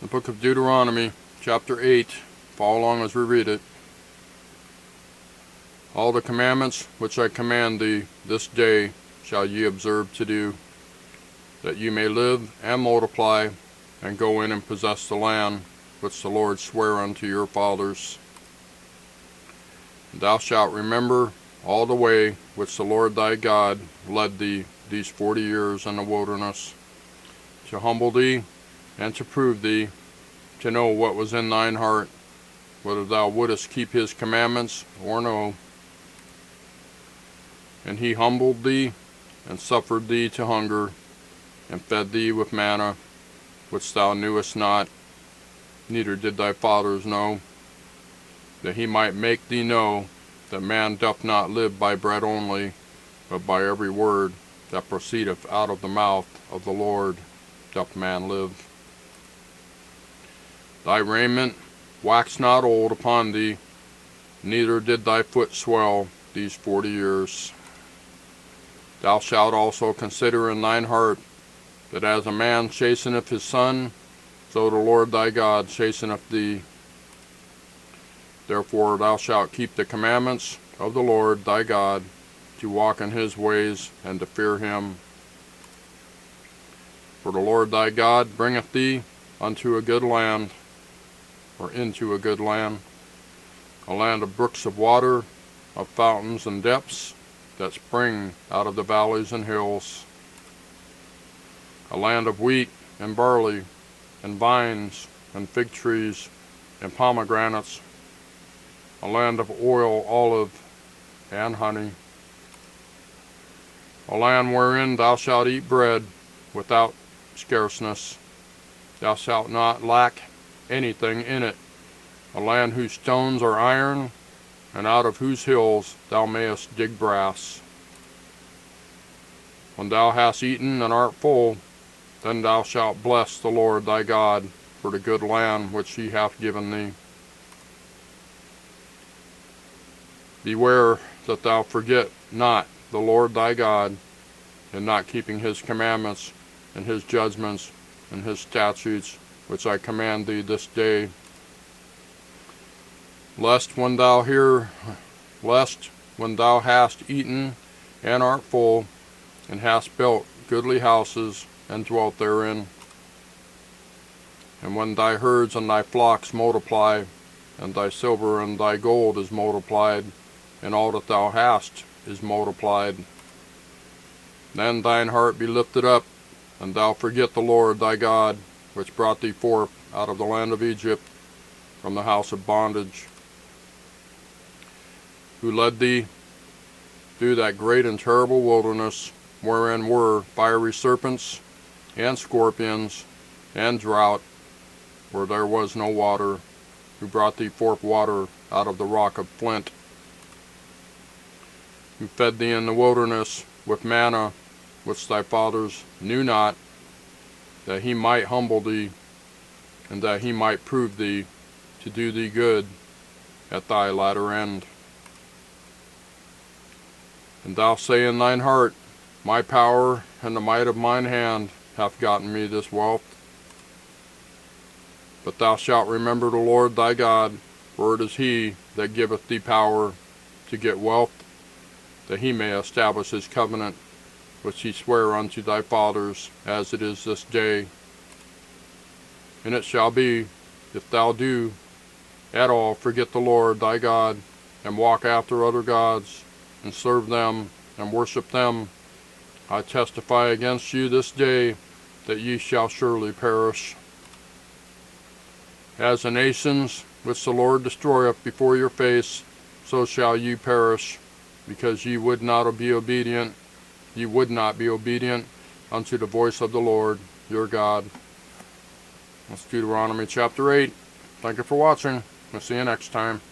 The Book of Deuteronomy Chapter 8. Follow along as we read it. All the commandments which I command thee this day shall ye observe to do, that ye may live and multiply, and go in and possess the land which the Lord sware unto your fathers. Thou shalt remember all the way which the Lord thy God led thee these 40 years in the wilderness, to humble thee and to prove thee, to know what was in thine heart, whether thou wouldest keep his commandments or no. And he humbled thee, and suffered thee to hunger, and fed thee with manna, which thou knewest not, neither did thy fathers know, that he might make thee know that man doth not live by bread only, but by every word that proceedeth out of the mouth of the Lord doth man live. Thy raiment waxed not old upon thee, neither did thy foot swell these 40 years. Thou shalt also consider in thine heart that as a man chasteneth his son, so the Lord thy God chasteneth thee. Therefore thou shalt keep the commandments of the Lord thy God, to walk in his ways and to fear him. For the Lord thy God bringeth thee unto a good land, or into a good land, a land of brooks of water, of fountains and depths that spring out of the valleys and hills, a land of wheat and barley, and vines and fig trees and pomegranates, a land of oil, olive, and honey, a land wherein thou shalt eat bread without scarceness, thou shalt not lack anything in it, a land whose stones are iron, and out of whose hills thou mayest dig brass. When thou hast eaten and art full, then thou shalt bless the Lord thy God for the good land which he hath given thee. Beware that thou forget not the Lord thy God, in not keeping his commandments and his judgments and his statutes which I command thee this day, lest when thou hast eaten and art full, and hast built goodly houses and dwelt therein, and when thy herds and thy flocks multiply, and thy silver and thy gold is multiplied, and all that thou hast is multiplied, then thine heart be lifted up, and thou forget the Lord thy God, which brought thee forth out of the land of Egypt, from the house of bondage, who led thee through that great and terrible wilderness, wherein were fiery serpents, and scorpions, and drought, where there was no water, who brought thee forth water out of the rock of flint, who fed thee in the wilderness with manna, which thy fathers knew not, that he might humble thee, and that he might prove thee, to do thee good at thy latter end. And thou say in thine heart, my power and the might of mine hand hath gotten me this wealth. But thou shalt remember the Lord thy God, for it is he that giveth thee power to get wealth, that he may establish his covenant, which he sware unto thy fathers, as it is this day. And it shall be, if thou do at all forget the Lord thy God, and walk after other gods, and serve them, and worship them, I testify against you this day, that ye shall surely perish. As the nations which the Lord destroyeth before your face, so shall ye perish, because ye would not be obedient unto the voice of the Lord your God. That's Deuteronomy chapter 8. Thank you for watching. We'll see you next time.